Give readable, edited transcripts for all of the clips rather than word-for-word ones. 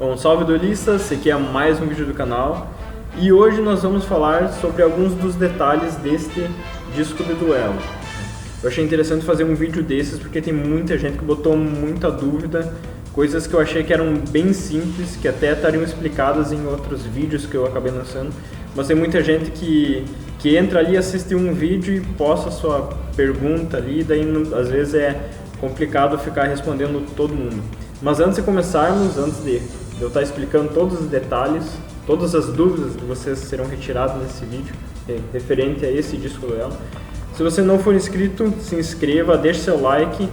Bom, salve duelistas, esse aqui é mais um vídeo do canal e hoje nós vamos falar sobre alguns dos detalhes deste disco de duelo. Eu achei interessante fazer um vídeo desses porque tem muita gente que botou muita dúvida, coisas que eu achei que eram bem simples, que até estariam explicadas em outros vídeos que eu acabei lançando, mas tem muita gente que entra ali, assiste um vídeo e posta sua pergunta ali, daí às vezes é complicado ficar respondendo todo mundo. Mas antes de começarmos, antes de eu estar explicando todos os detalhes, todas as dúvidas de vocês serão retiradas nesse vídeo referente a esse disco duelo. Se você não for inscrito, se inscreva, deixe seu like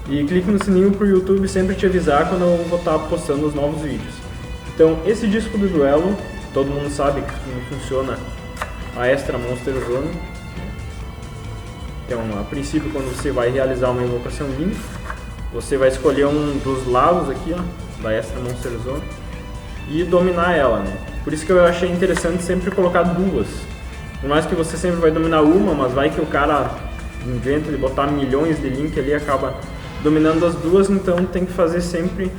e clique no sininho para o YouTube sempre te avisar quando eu vou estar postando os novos vídeos. Então, esse disco do duelo, todo mundo sabe como funciona a Extra Monster Zone. Então, a princípio, quando você vai realizar uma invocação Link, você vai escolher um dos lados aqui, ó, da Extra Monster Zone e dominar ela, né? Por isso que eu achei interessante sempre colocar duas. Por mais que você sempre vai dominar uma, mas vai que o cara inventa de botar milhões de Link ali e acaba dominando as duas, então tem que fazer sempre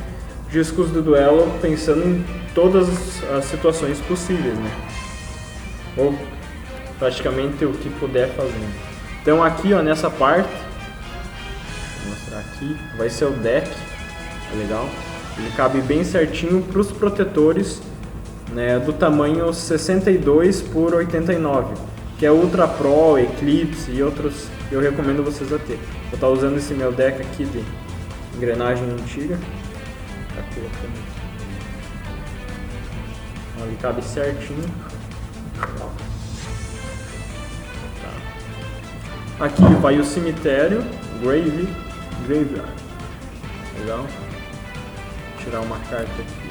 discos do duelo pensando em todas as situações possíveis, né? Ou praticamente o que puder fazer. Então aqui, ó, nessa parte, vou mostrar aqui, vai ser o deck, é legal. Ele cabe bem certinho para os protetores, né, do tamanho 62 por 89, que é Ultra Pro, Eclipse e outros que eu recomendo vocês a ter. Vou estar usando esse meu deck aqui de engrenagem antiga. Tá colocando. Ele cabe certinho. Tá. Aqui vai o cemitério, Graveyard. Legal. Vou tirar uma carta aqui.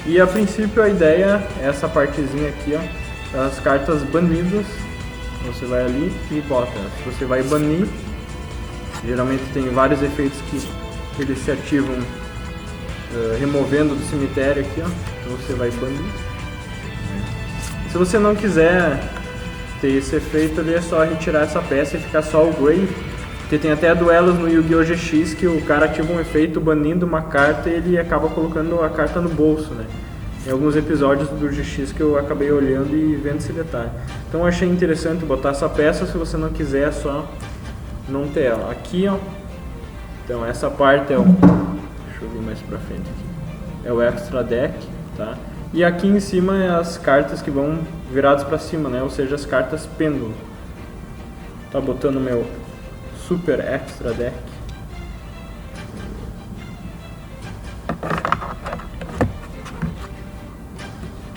E a princípio a ideia é essa partezinha aqui, ó, as cartas banidas. Você vai ali e bota. Se você vai banir, geralmente tem vários efeitos que eles se ativam removendo do cemitério aqui, ó. Então você vai banir. Se você não quiser ter esse efeito ali, é só retirar essa peça e ficar só o Grave. Porque tem até duelos no Yu-Gi-Oh! GX que o cara ativa um efeito banindo uma carta e ele acaba colocando a carta no bolso, né? Em alguns episódios do GX que eu acabei olhando e vendo esse detalhe. Então eu achei interessante botar essa peça, se você não quiser é só não ter ela. Aqui, ó, então essa parte é o... Deixa eu vir mais pra frente aqui. É o Extra Deck, tá? E aqui em cima é as cartas que vão viradas pra cima, né? Ou seja, as cartas pêndulo. Tá botando meu Super Extra Deck.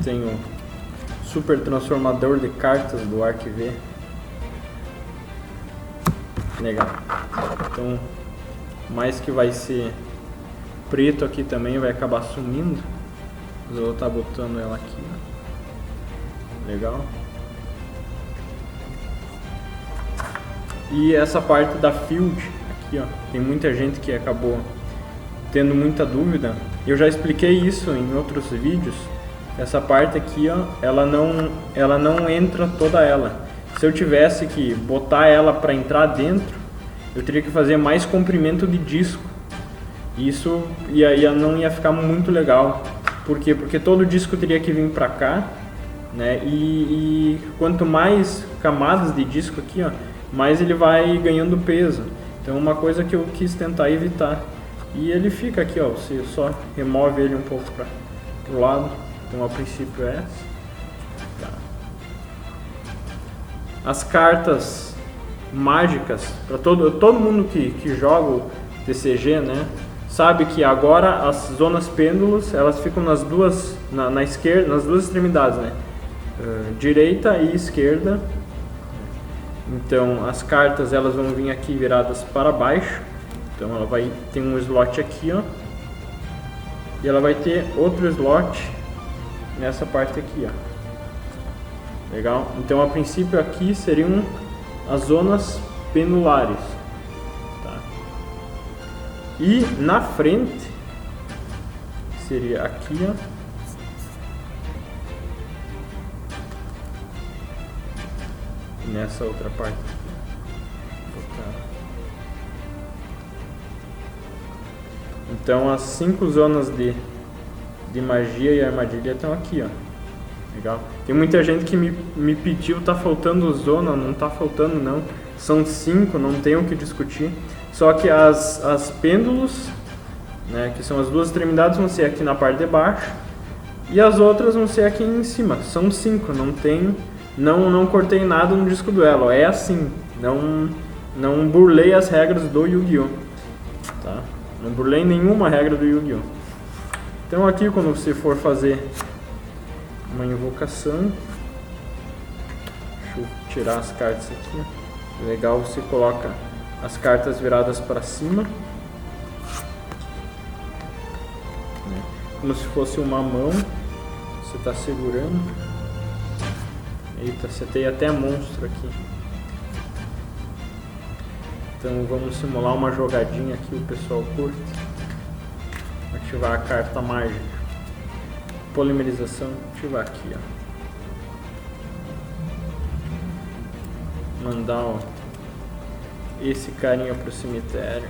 Tem o Super Transformador de Cartas do Arquiv. Legal. Então, mais que vai ser preto aqui também, vai acabar sumindo. Mas eu vou estar botando ela aqui. Legal. E essa parte da field, aqui, ó, tem muita gente que acabou tendo muita dúvida. Eu já expliquei isso em outros vídeos. Essa parte aqui, ó, ela não entra toda ela. Se eu tivesse que botar ela para entrar dentro, eu teria que fazer mais comprimento de disco. Isso não ia ficar muito legal. Por quê? Porque todo disco teria que vir para cá, né? E quanto mais camadas de disco aqui, ó, mais ele vai ganhando peso. Então uma coisa que eu quis tentar evitar. E ele fica aqui, ó, você só remove ele um pouco para o lado. Então a princípio é essa. Tá. As cartas mágicas, para todo mundo que joga o TCG, né, sabe que agora as zonas pêndulos, elas ficam nas duas, na esquerda, nas duas extremidades, né, direita e esquerda. Então as cartas elas vão vir aqui viradas para baixo. Então ela vai ter um slot aqui, ó, e ela vai ter outro slot nessa parte aqui, ó. Legal? Então a princípio aqui seriam as zonas pendulares, tá? E na frente seria aqui, ó, e nessa outra parte aqui, Então as 5 zonas de magia e armadilha estão aqui, ó. Legal. Tem muita gente que me pediu, tá faltando zona, não tá faltando não. São 5, não tem o que discutir. Só que as pêndulos, né, que são as duas extremidades, vão ser aqui na parte de baixo. E as outras vão ser aqui em cima. São 5, não cortei nada no disco duelo. É assim, não burlei as regras do Yu-Gi-Oh! Tá? Não burlei nenhuma regra do Yu-Gi-Oh! Então aqui quando você for fazer uma invocação, deixa eu tirar as cartas aqui. Legal, você coloca as cartas viradas para cima, né? Como se fosse uma mão, você está segurando. Eita, acertei até monstro aqui. Então vamos simular uma jogadinha aqui, o pessoal curte. Ativar a carta mágica. Polimerização, ativar aqui, ó. Mandar, ó, esse carinha pro cemitério.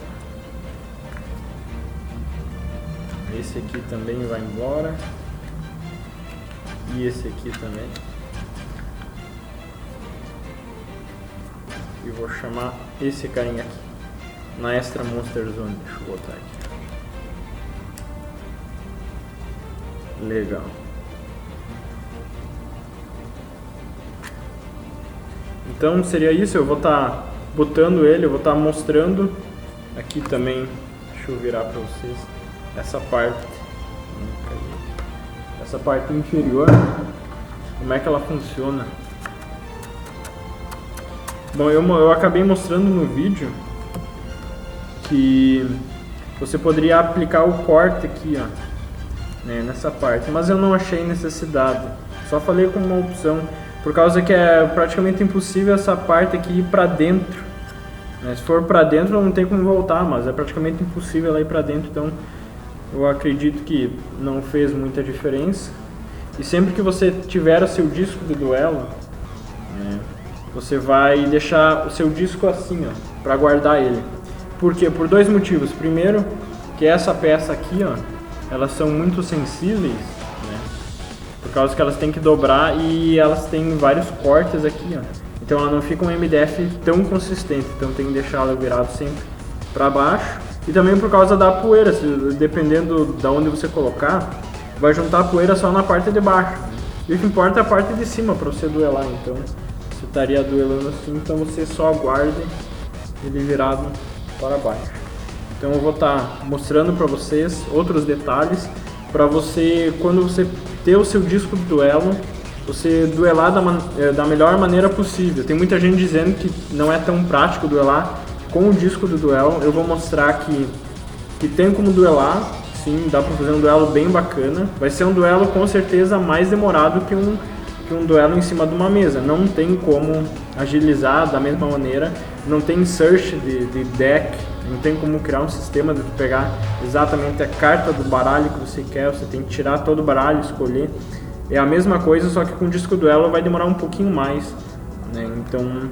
Esse aqui também vai embora. E esse aqui também. E vou chamar esse carinha aqui na Extra Monster Zone. Deixa eu botar aqui. Legal. Então seria isso, eu vou estar botando ele, eu vou estar mostrando aqui também. Deixa eu virar para vocês essa parte inferior, como é que ela funciona. Bom, eu acabei mostrando no vídeo que você poderia aplicar o corte aqui, ó, né, nessa parte, mas eu não achei necessidade, só falei como uma opção, por causa que é praticamente impossível essa parte aqui ir pra dentro, né? Se for pra dentro não tem como voltar, mas é praticamente impossível ela ir pra dentro, então eu acredito que não fez muita diferença. E sempre que você tiver o seu disco de duelo, né, você vai deixar o seu disco assim, ó, pra guardar ele. Por quê? Por 2 motivos. Primeiro, que essa peça aqui, ó, elas são muito sensíveis, né? Por causa que elas têm que dobrar e elas têm vários cortes aqui, ó. Então ela não fica um MDF tão consistente, então tem que deixar ela virada sempre para baixo. E também por causa da poeira, dependendo da onde você colocar, vai juntar a poeira só na parte de baixo. E o que importa é a parte de cima para você duelar, então você estaria duelando assim, então você só aguarde ele virado para baixo. Então eu vou estar mostrando para vocês outros detalhes para você, quando você ter o seu disco de duelo, você duelar da melhor maneira possível. Tem muita gente dizendo que não é tão prático duelar com o disco do duelo. Eu vou mostrar que tem como duelar, sim, dá para fazer um duelo bem bacana. Vai ser um duelo com certeza mais demorado que um duelo em cima de uma mesa. Não tem como agilizar da mesma maneira, não tem search de deck, não tem como criar um sistema de pegar exatamente a carta do baralho que você quer, você tem que tirar todo o baralho, escolher. É a mesma coisa, só que com o disco duelo vai demorar um pouquinho mais, né? Então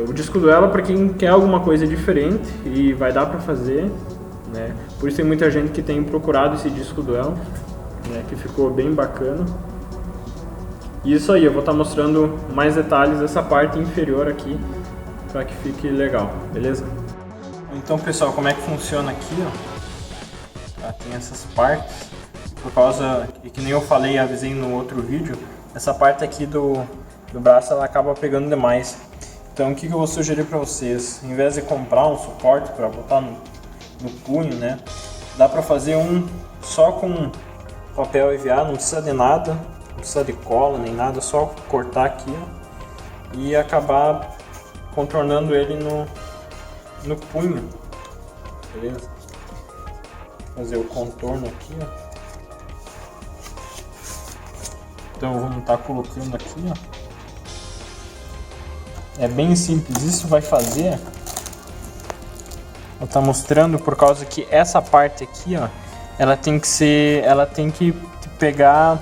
o disco duelo é para quem quer alguma coisa diferente e vai dar para fazer, né? Por isso tem muita gente que tem procurado esse disco duelo, né? Que ficou bem bacana. E isso aí, eu vou estar mostrando mais detalhes dessa parte inferior aqui para que fique legal, beleza? Então pessoal, como é que funciona aqui, ó? Tá, tem essas partes, por causa, e que nem eu falei e avisei no outro vídeo, essa parte aqui do braço ela acaba pegando demais. Então o que eu vou sugerir para vocês, em vez de comprar um suporte para botar no punho, né, dá para fazer um só com papel EVA, não precisa de nada, não precisa de cola nem nada, só cortar aqui, ó, e acabar contornando ele no punho, beleza? Fazer o contorno aqui, ó. Então vamos estar colocando aqui, ó. É bem simples, isso vai fazer, eu tá mostrando por causa que essa parte aqui, ó, ela tem que pegar,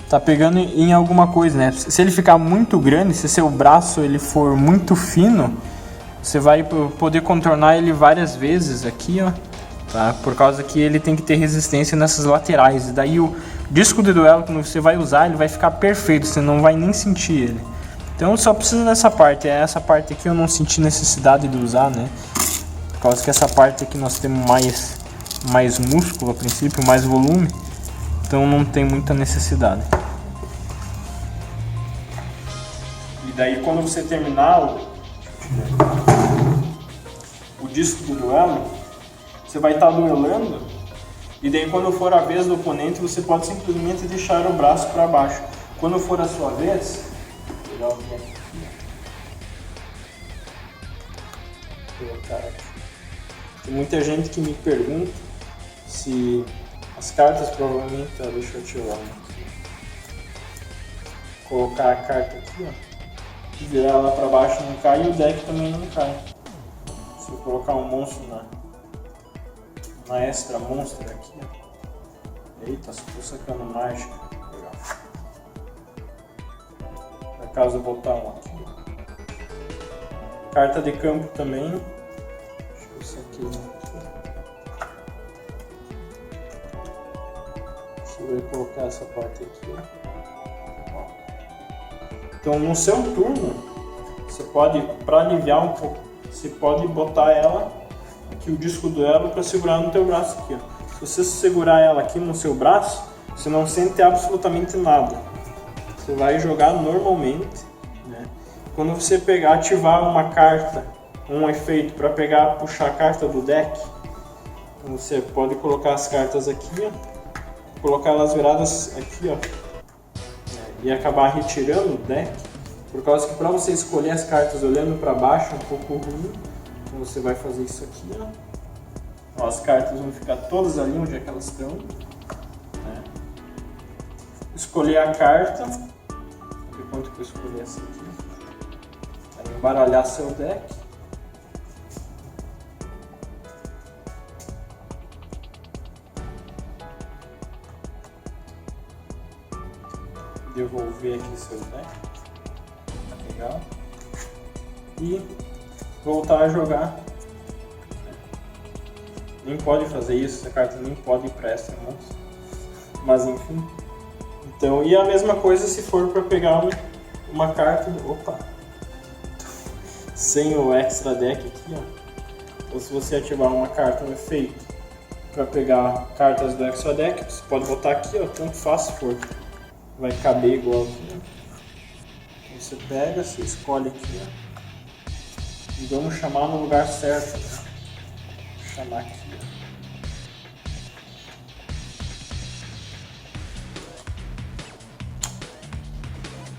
tá pegando em alguma coisa, né? Se ele ficar muito grande, se seu braço ele for muito fino, você vai poder contornar ele várias vezes aqui, ó, tá? Por causa que ele tem que ter resistência nessas laterais. E daí o disco de duelo, quando você vai usar, ele vai ficar perfeito, você não vai nem sentir ele. Então só precisa dessa parte. Essa parte aqui eu não senti necessidade de usar, né? Por causa que essa parte aqui nós temos mais músculo a princípio, mais volume. Então não tem muita necessidade. E daí quando você terminar o disco do duelo, você vai estar duelando, e daí quando for a vez do oponente, você pode simplesmente deixar o braço para baixo. Quando for a sua vez, vou pegar o deck aqui, colocar aqui. Tem muita gente que me pergunta se as cartas provavelmente, deixa eu tirar uma aqui. Colocar a carta aqui, ó, virar ela para baixo não cai, e o deck também não cai. Se eu colocar um monstro na extra monster aqui, ó. Eita, só tô sacando mágica. Legal. Por acaso eu botar um aqui. Carta de campo também. Deixa eu ver se aqui. Deixa eu colocar essa parte aqui. Ó. Então no seu turno, você pode, para aliviar um pouco, você pode botar ela aqui, o disco do duelo, para segurar no teu braço aqui, ó. Se você segurar ela aqui no seu braço, você não sente absolutamente nada. Você vai jogar normalmente, né? Quando você pegar, ativar uma carta, um efeito para pegar, puxar a carta do deck, você pode colocar as cartas aqui, ó, colocar elas viradas aqui, ó, e acabar retirando o deck, por causa que para você escolher as cartas olhando para baixo é um pouco ruim. Então você vai fazer isso aqui, ó. Ó, as cartas vão ficar todas ali onde é que elas estão, né? Escolher a carta, ver quanto que eu escolhi essa aqui, vai embaralhar seu deck. Devolver aqui seu deck. Legal. E voltar a jogar. Nem pode fazer isso, essa carta nem pode ir para extra monstro. Mas enfim. Então, e a mesma coisa se for para pegar uma carta. Opa! Sem o extra deck aqui, ó. Então, se você ativar uma carta, um efeito, para pegar cartas do extra deck, você pode botar aqui, ó, tanto faz se for. Vai caber igual aqui, ó. Você pega, você escolhe aqui, ó. E vamos chamar no lugar certo. Vou chamar aqui.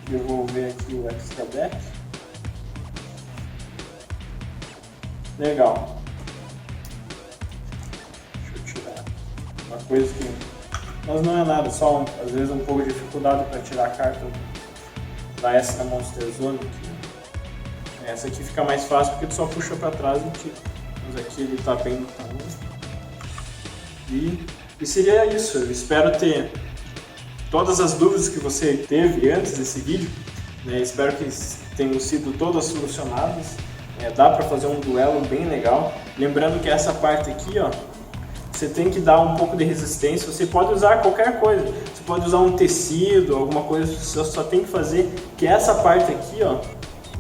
Devolver aqui o extra deck. Legal. Deixa eu tirar uma coisa que... Mas não é nada, só às vezes um pouco de dificuldade para tirar a carta da extra monster zone. Essa aqui fica mais fácil porque tu só puxa para trás e tira. Mas aqui ele está bem no tamanho. E seria isso. Eu espero ter todas as dúvidas que você teve antes desse vídeo. Né? Espero que tenham sido todas solucionadas. Dá para fazer um duelo bem legal. Lembrando que essa parte aqui, ó, você tem que dar um pouco de resistência. Você pode usar qualquer coisa. Você pode usar um tecido, alguma coisa. Você só tem que fazer que essa parte aqui, ó,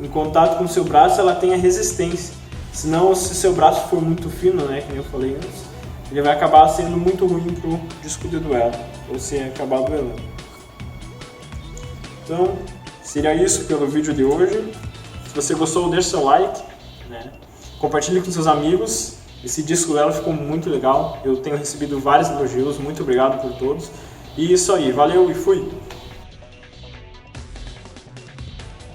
em contato com o seu braço, ela tenha resistência. Senão, se seu braço for muito fino, né, como eu falei antes, ele vai acabar sendo muito ruim pro disco de duelo, você acabar duelando. Então, seria isso pelo vídeo de hoje. Se você gostou, deixe seu like, né? Compartilhe com seus amigos. Esse disco dela ficou muito legal. Eu tenho recebido vários elogios. Muito obrigado por todos. E isso aí. Valeu e fui!